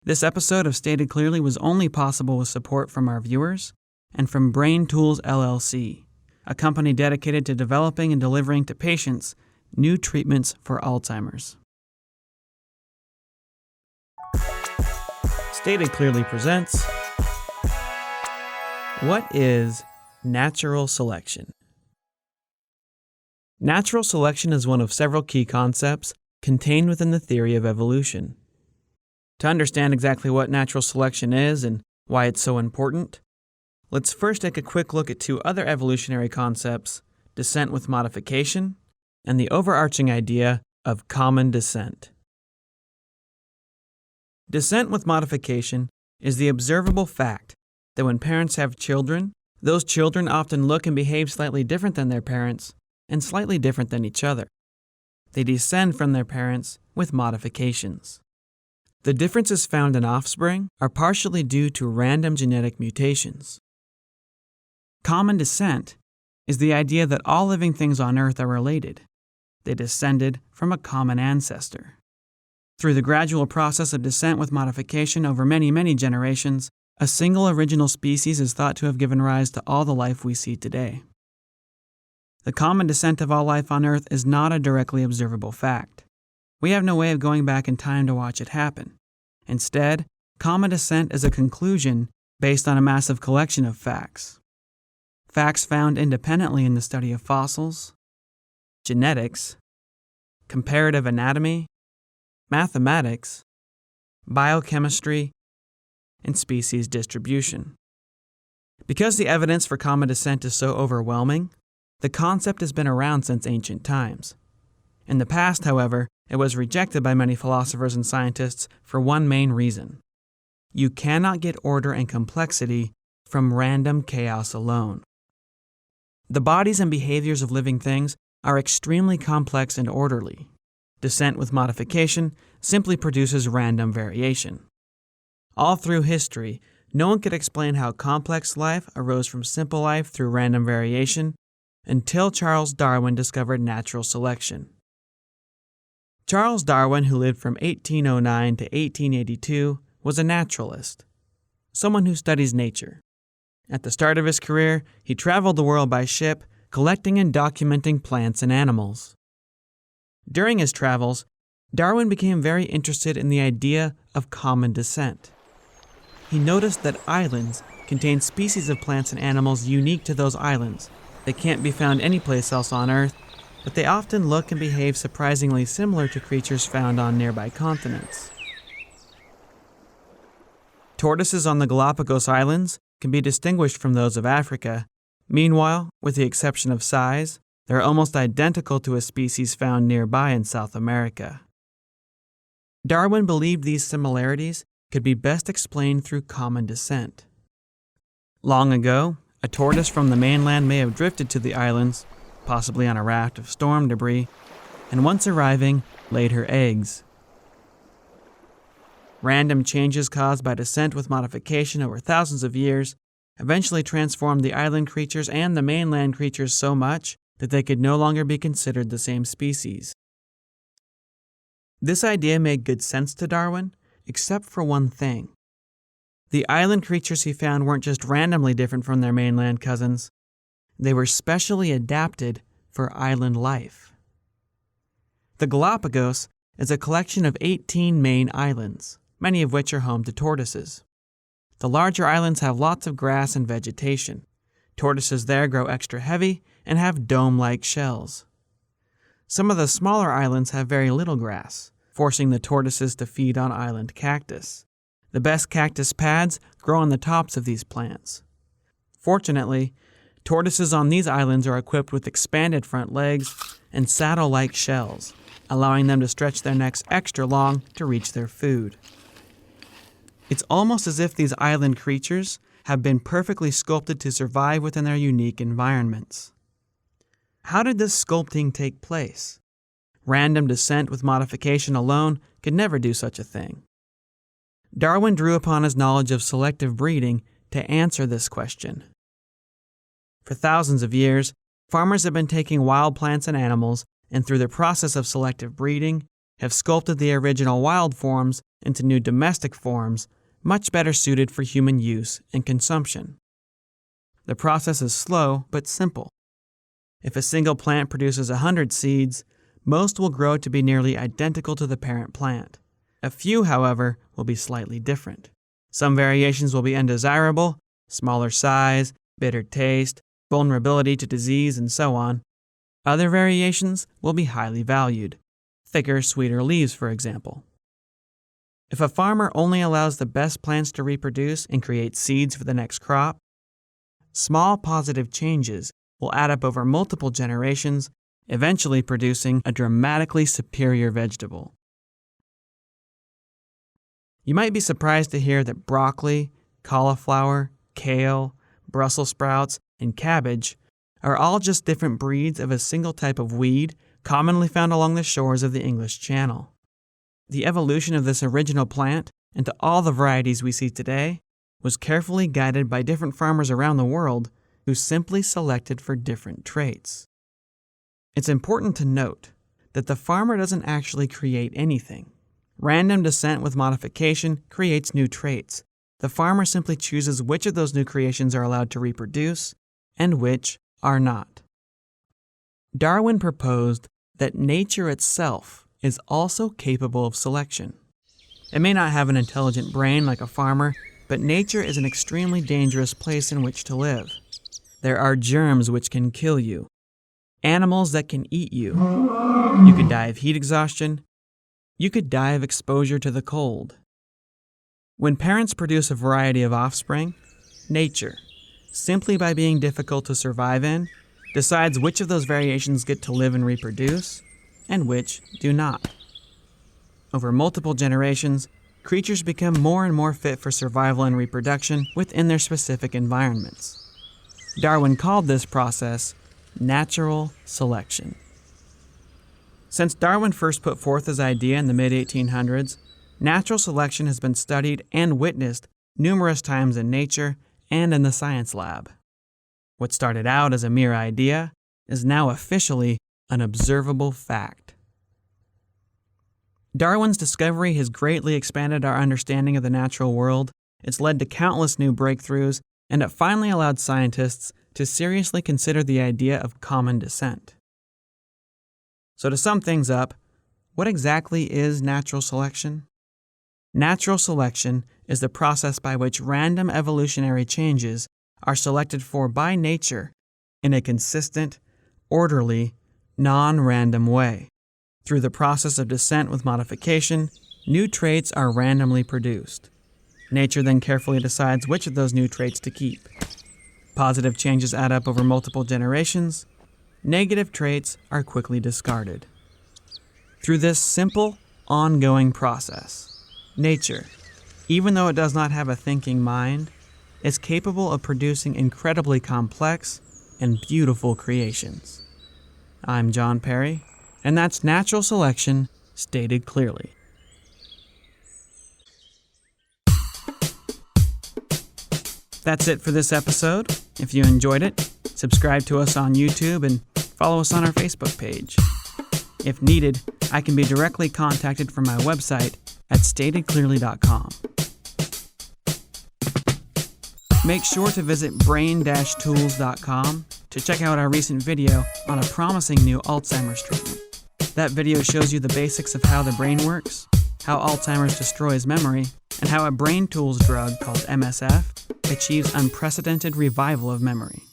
This episode of Stated Clearly was only possible with support from our viewers and from Brain Tools LLC, a company dedicated to developing and delivering to patients new treatments for Alzheimer's. Stated Clearly presents, what is natural selection? Natural selection is one of several key concepts contained within the theory of evolution. To understand exactly what natural selection is and why it's so important, let's first take a quick look at two other evolutionary concepts, descent with modification and the overarching idea of common descent. Descent with modification is the observable fact that when parents have children, those children often look and behave slightly different than their parents and slightly different than each other. They descend from their parents with modifications. The differences found in offspring are partially due to random genetic mutations. Common descent is the idea that all living things on Earth are related. They descended from a common ancestor. Through the gradual process of descent with modification over many, many generations, a single original species is thought to have given rise to all the life we see today. The common descent of all life on Earth is not a directly observable fact. We have no way of going back in time to watch it happen. Instead, common descent is a conclusion based on a massive collection of facts. Facts found independently in the study of fossils, genetics, comparative anatomy, mathematics, biochemistry, and species distribution. Because the evidence for common descent is so overwhelming, the concept has been around since ancient times. In the past, however, it was rejected by many philosophers and scientists for one main reason. You cannot get order and complexity from random chaos alone. The bodies and behaviors of living things are extremely complex and orderly. Descent with modification simply produces random variation. All through history, no one could explain how complex life arose from simple life through random variation until Charles Darwin discovered natural selection. Charles Darwin, who lived from 1809 to 1882, was a naturalist, someone who studies nature. At the start of his career, he traveled the world by ship, collecting and documenting plants and animals. During his travels, Darwin became very interested in the idea of common descent. He noticed that islands contain species of plants and animals unique to those islands. They can't be found anyplace else on Earth, but they often look and behave surprisingly similar to creatures found on nearby continents. Tortoises on the Galapagos Islands can be distinguished from those of Africa. Meanwhile, with the exception of size, they're almost identical to a species found nearby in South America. Darwin believed these similarities could be best explained through common descent. Long ago, a tortoise from the mainland may have drifted to the islands, possibly on a raft of storm debris, and once arriving, laid her eggs. Random changes caused by descent with modification over thousands of years eventually transformed the island creatures and the mainland creatures so much that they could no longer be considered the same species. This idea made good sense to Darwin, except for one thing. The island creatures he found weren't just randomly different from their mainland cousins. They were specially adapted for island life. The Galapagos is a collection of 18 main islands, many of which are home to tortoises. The larger islands have lots of grass and vegetation. Tortoises there grow extra heavy and have dome-like shells. Some of the smaller islands have very little grass, forcing the tortoises to feed on island cactus. The best cactus pads grow on the tops of these plants. Fortunately, tortoises on these islands are equipped with expanded front legs and saddle-like shells, allowing them to stretch their necks extra long to reach their food. It's almost as if these island creatures have been perfectly sculpted to survive within their unique environments. How did this sculpting take place? Random descent with modification alone could never do such a thing. Darwin drew upon his knowledge of selective breeding to answer this question. For thousands of years, farmers have been taking wild plants and animals, and through the process of selective breeding, have sculpted the original wild forms into new domestic forms, much better suited for human use and consumption. The process is slow but simple. If a single plant produces 100 seeds, most will grow to be nearly identical to the parent plant. A few, however, will be slightly different. Some variations will be undesirable, smaller size, bitter taste, vulnerability to disease, and so on. Other variations will be highly valued. Thicker, sweeter leaves, for example. If a farmer only allows the best plants to reproduce and create seeds for the next crop, small positive changes will add up over multiple generations, eventually producing a dramatically superior vegetable. You might be surprised to hear that broccoli, cauliflower, kale, Brussels sprouts, and cabbage are all just different breeds of a single type of weed commonly found along the shores of the English Channel. The evolution of this original plant into all the varieties we see today was carefully guided by different farmers around the world who simply selected for different traits. It's important to note that the farmer doesn't actually create anything. Random descent with modification creates new traits. The farmer simply chooses which of those new creations are allowed to reproduce and which are not. Darwin proposed that nature itself is also capable of selection. It may not have an intelligent brain like a farmer, but nature is an extremely dangerous place in which to live. There are germs which can kill you, animals that can eat you. You could die of heat exhaustion. You could die of exposure to the cold. When parents produce a variety of offspring, nature, simply by being difficult to survive in, decides which of those variations get to live and reproduce, and which do not. Over multiple generations, creatures become more and more fit for survival and reproduction within their specific environments. Darwin called this process natural selection. Since Darwin first put forth his idea in the mid-1800s, natural selection has been studied and witnessed numerous times in nature and in the science lab. What started out as a mere idea is now officially an observable fact. Darwin's discovery has greatly expanded our understanding of the natural world. It's led to countless new breakthroughs, and it finally allowed scientists to seriously consider the idea of common descent. So to sum things up, what exactly is natural selection? Natural selection is the process by which random evolutionary changes are selected for by nature in a consistent, orderly, non-random way. Through the process of descent with modification, new traits are randomly produced. Nature then carefully decides which of those new traits to keep. Positive changes add up over multiple generations. Negative traits are quickly discarded. Through this simple, ongoing process, nature, even though it does not have a thinking mind, is capable of producing incredibly complex and beautiful creations. I'm John Perry, and that's natural selection stated clearly. That's it for this episode. If you enjoyed it, subscribe to us on YouTube and follow us on our Facebook page. If needed, I can be directly contacted from my website at statedclearly.com. Make sure to visit brain-tools.com to check out our recent video on a promising new Alzheimer's treatment. That video shows you the basics of how the brain works, how Alzheimer's destroys memory, and how a brain tools drug called MSF achieves unprecedented revival of memory.